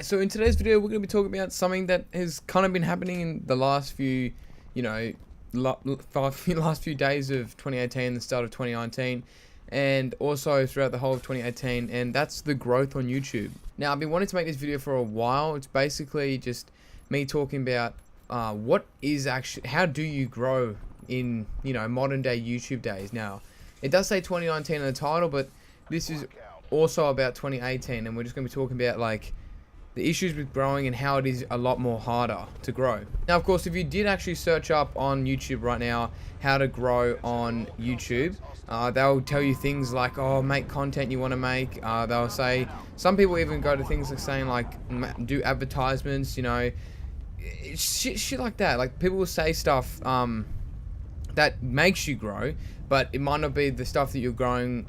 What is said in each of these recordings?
So in today's video, we're going to be talking about something that has kind of been happening in the last few, last few days of 2018, the start of 2019, and also throughout the whole of 2018, and that's the growth on YouTube. Now, I've been wanting to make this video for a while. It's basically just me talking about what is actually, how do you grow in, modern day YouTube days. Now, it does say 2019 in the title, but this is also about 2018, and we're just going to be talking about like the issues with growing and how it is a lot more harder to grow. Now, of course, if you did actually search up on YouTube right now how to grow on YouTube, they'll tell you things like, oh, make content you want to make. They'll say, some people even go to things like saying like do advertisements, shit like that. Like, people will say stuff that makes you grow, but it might not be the stuff that you're growing,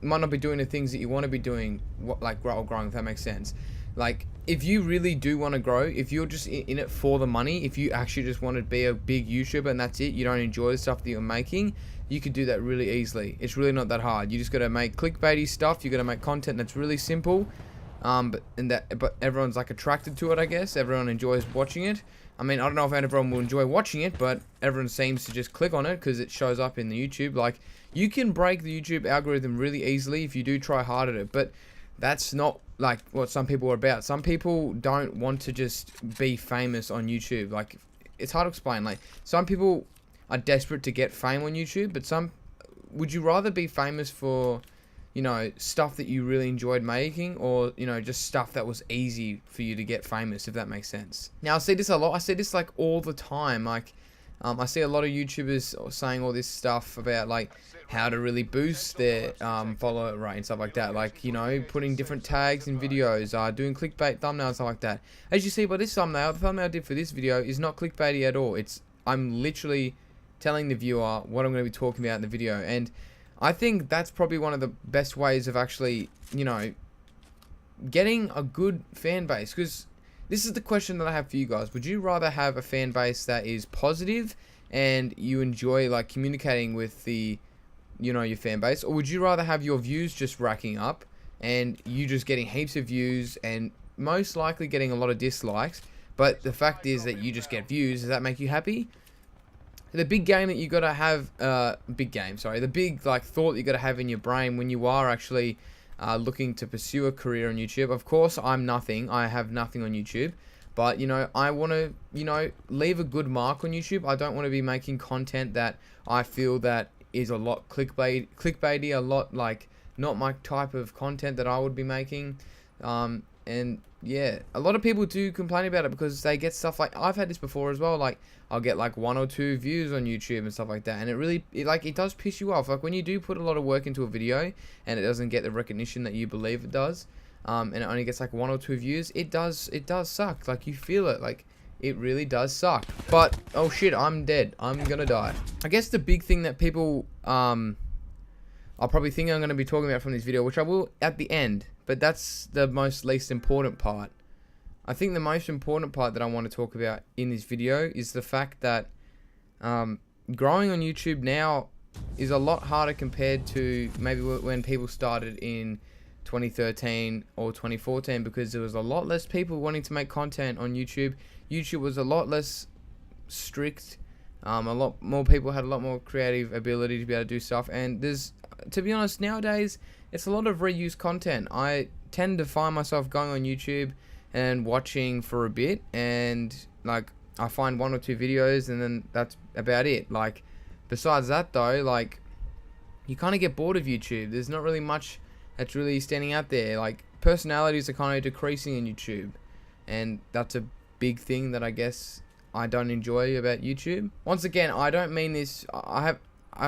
might not be doing the things that you want to be doing, like growing, if that makes sense. Like, if you really do want to grow, if you're just in it for the money, if you actually just want to be a big YouTuber and that's it, you don't enjoy the stuff that you're making, you could do that really easily. It's really not that hard. You just got to make clickbaity stuff. You got to make content that's really simple, but everyone's like attracted to it, I guess. Everyone enjoys watching it. I mean, I don't know if everyone will enjoy watching it, but everyone seems to just click on it because it shows up in the YouTube. Like, you can break the YouTube algorithm really easily if you do try hard at it, but that's not like what some people are about. Some people don't want to just be famous on YouTube. Like, it's hard to explain. Like, some people are desperate to get fame on YouTube, but would you rather be famous for, stuff that you really enjoyed making, or, just stuff that was easy for you to get famous, if that makes sense? Now, I see this a lot. I see this like all the time. Like, I see a lot of YouTubers saying all this stuff about like how to really boost their follower rate and stuff like that. Like, putting different tags in videos, doing clickbait thumbnails and stuff like that. As you see by this thumbnail, the thumbnail I did for this video is not clickbaity at all. I'm literally telling the viewer what I'm going to be talking about in the video, and I think that's probably one of the best ways of actually, getting a good fan base. Because this is the question that I have for you guys. Would you rather have a fan base that is positive and you enjoy like communicating with the, your fan base, or would you rather have your views just racking up and you just getting heaps of views and most likely getting a lot of dislikes, but the fact is that you just get views? Does that make you happy? The big game that you gotta have, the big like thought you gotta have in your brain when you are actually looking to pursue a career on YouTube. Of course, I have nothing on YouTube, but I want to leave a good mark on YouTube. I don't want to be making content that I feel that is a lot clickbaity, a lot like not my type of content that I would be making. And yeah, a lot of people do complain about it because they get stuff like, I've had this before as well, like I'll get like 1 or 2 views on YouTube and stuff like that, and it does piss you off. Like, when you do put a lot of work into a video and it doesn't get the recognition that you believe it does, and it only gets like 1 or 2 views, it does suck. Like, you feel it, like it really does suck. But oh shit, I'm dead, I'm gonna die. I guess the big thing that people I'll probably think I'm going to be talking about from this video, which I will at the end, but that's the least important part. I think the most important part that I want to talk about in this video is the fact that growing on YouTube now is a lot harder compared to maybe when people started in 2013 or 2014, because there was a lot less people wanting to make content on YouTube. YouTube was a lot less strict. A lot more people had a lot more creative ability to be able to do stuff, and to be honest, nowadays it's a lot of reused content. I tend to find myself going on YouTube and watching for a bit, and like I find 1 or 2 videos and then that's about it. Like, besides that though, like, you kind of get bored of YouTube. There's not really much that's really standing out there. Like, personalities are kind of decreasing in YouTube, and that's a big thing that I guess I don't enjoy about YouTube. Once again, I don't mean this, I've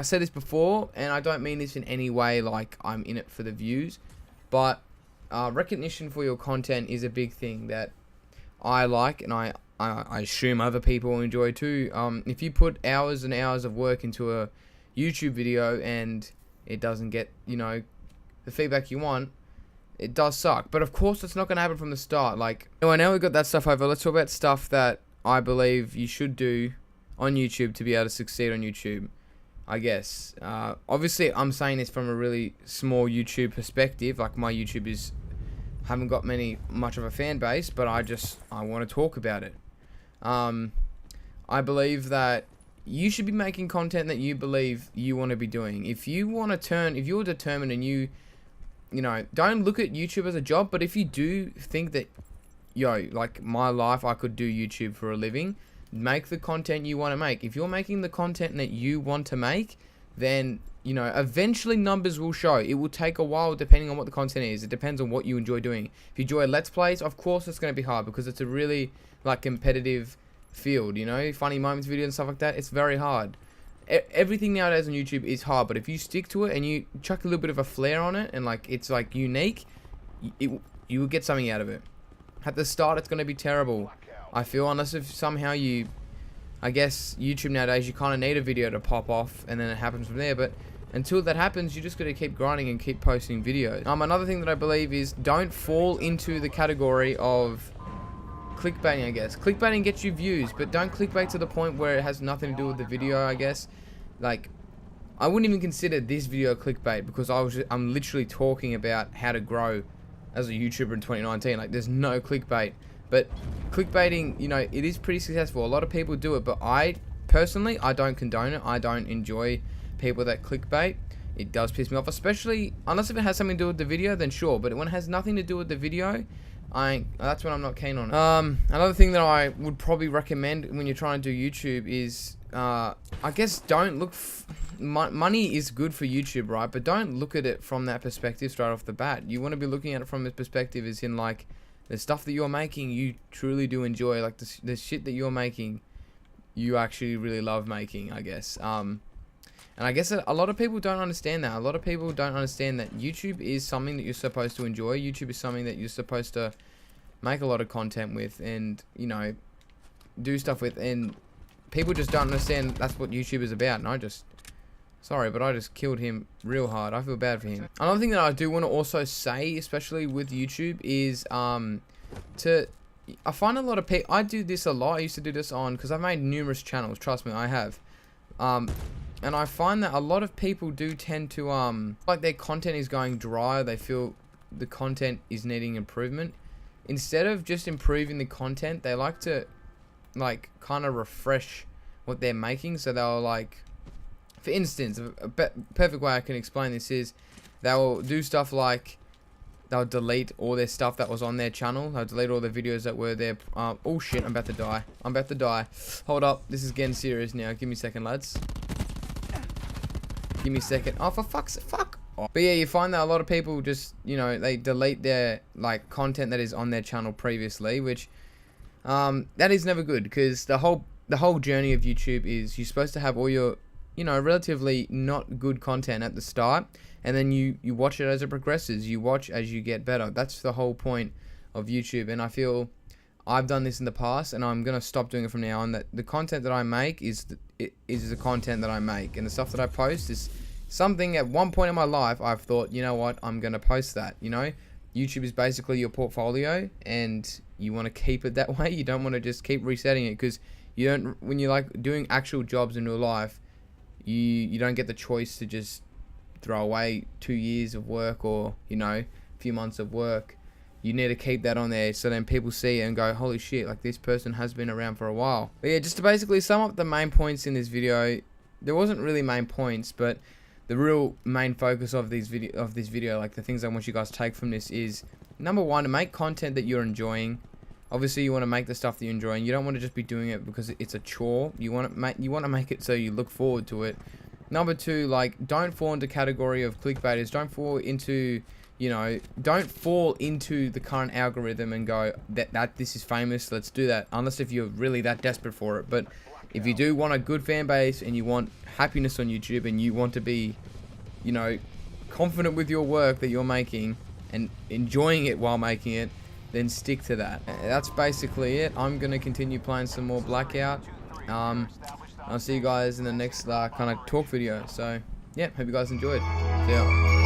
said this before, and I don't mean this in any way like I'm in it for the views, but recognition for your content is a big thing that I like, and I assume other people enjoy too. If you put hours and hours of work into a YouTube video and it doesn't get, the feedback you want, it does suck. But of course, it's not going to happen from the start. Like, anyway, now we've got that stuff over, let's talk about stuff that I believe you should do on YouTube to be able to succeed on YouTube, I guess. Obviously, I'm saying this from a really small YouTube perspective. Like, my YouTube is haven't got much of a fan base, but I want to talk about it. I believe that you should be making content that you believe you want to be doing. If you're determined and you know, don't look at YouTube as a job, but if you do think that, like my life, I could do YouTube for a living, make the content you want to make. If you're making the content that you want to make, then, you know, eventually numbers will show. It will take a while depending on what the content is. It depends on what you enjoy doing. If you enjoy Let's Plays, of course it's going to be hard because it's a really, like, competitive field, you know? Funny moments video and stuff like that, it's very hard. Everything nowadays on YouTube is hard, but if you stick to it and you chuck a little bit of a flair on it and, like, it's, like, unique, you will get something out of it. At the start, it's going to be terrible, I feel, unless if somehow I guess YouTube nowadays, you kind of need a video to pop off and then it happens from there, but until that happens, you just got to keep grinding and keep posting videos. Another thing that I believe is don't fall into the category of clickbaiting, I guess. Clickbaiting gets you views, but don't clickbait to the point where it has nothing to do with the video, I guess. Like, I wouldn't even consider this video clickbait because I'm literally talking about how to grow as a YouTuber in 2019. Like, there's no clickbait. But clickbaiting, you know, it is pretty successful. A lot of people do it, but I personally don't condone it. I don't enjoy people that clickbait. It does piss me off, especially unless if it has something to do with the video, then sure. But when it has nothing to do with the video, that's when I'm not keen on it. Another thing that I would probably recommend when you're trying to do YouTube is, I guess, don't look. Money is good for YouTube, right? But don't look at it from that perspective straight off the bat. You want to be looking at it from this perspective, as in, like, the stuff that you're making, you truly do enjoy. Like, the shit that you're making, you actually really love making, I guess. And I guess a lot of people don't understand that. A lot of people don't understand that YouTube is something that you're supposed to enjoy. YouTube is something that you're supposed to make a lot of content with and, you know, do stuff with. And people just don't understand that's what YouTube is about. And sorry, but I just killed him real hard. I feel bad for him. Another thing that I do want to also say, especially with YouTube, is I find a lot of people, I do this a lot. I used to do this because I've made numerous channels. Trust me, I have. And I find that a lot of people do tend to, like, their content is going dry. They feel the content is needing improvement. Instead of just improving the content, they like to, like, kind of refresh what they're making. So they'll, like, for instance, a perfect way I can explain this is they'll do stuff like they'll delete all their stuff that was on their channel. They'll delete all the videos that were there. Oh shit, I'm about to die. I'm about to die. Hold up, this is getting serious now. Give me a second, lads. Give me a second. Oh, for fuck's sake, fuck. Oh. But yeah, you find that a lot of people just, you know, they delete their, like, content that is on their channel previously, which that is never good, because the whole journey of YouTube is you're supposed to have all your, you know, relatively not good content at the start, and then you watch it as it progresses. You watch as you get better. That's the whole point of YouTube, and I feel I've done this in the past, and I'm gonna stop doing it from now on. That the content that I make is the content that I make, and the stuff that I post is something at one point in my life I've thought, you know what, I'm gonna post that. You know, YouTube is basically your portfolio, and you want to keep it that way. You don't want to just keep resetting it, because you don't. When you're, like, doing actual jobs in real life, you don't get the choice to just throw away 2 years of work, or, you know, a few months of work. You need to keep that on there, so then people see it and go, holy shit, like, this person has been around for a while. But yeah, just to basically sum up the main points in this video, there wasn't really main points, but the real main focus of this video, like, the things I want you guys to take from this is, number one, to make content that you're enjoying. Obviously, you want to make the stuff that you're enjoying. You don't want to just be doing it because it's a chore. You want to make it so you look forward to it. Number two, like, don't fall into category of clickbaiters. Don't fall into, you know, don't fall into the current algorithm and go, that this is famous, let's do that. Unless if you're really that desperate for it. But if you do want a good fan base and you want happiness on YouTube and you want to be, you know, confident with your work that you're making and enjoying it while making it, then stick to that. That's basically it. I'm gonna continue playing some more Blackout. I'll see you guys in the next kind of talk video. So yeah, hope you guys enjoyed. See ya.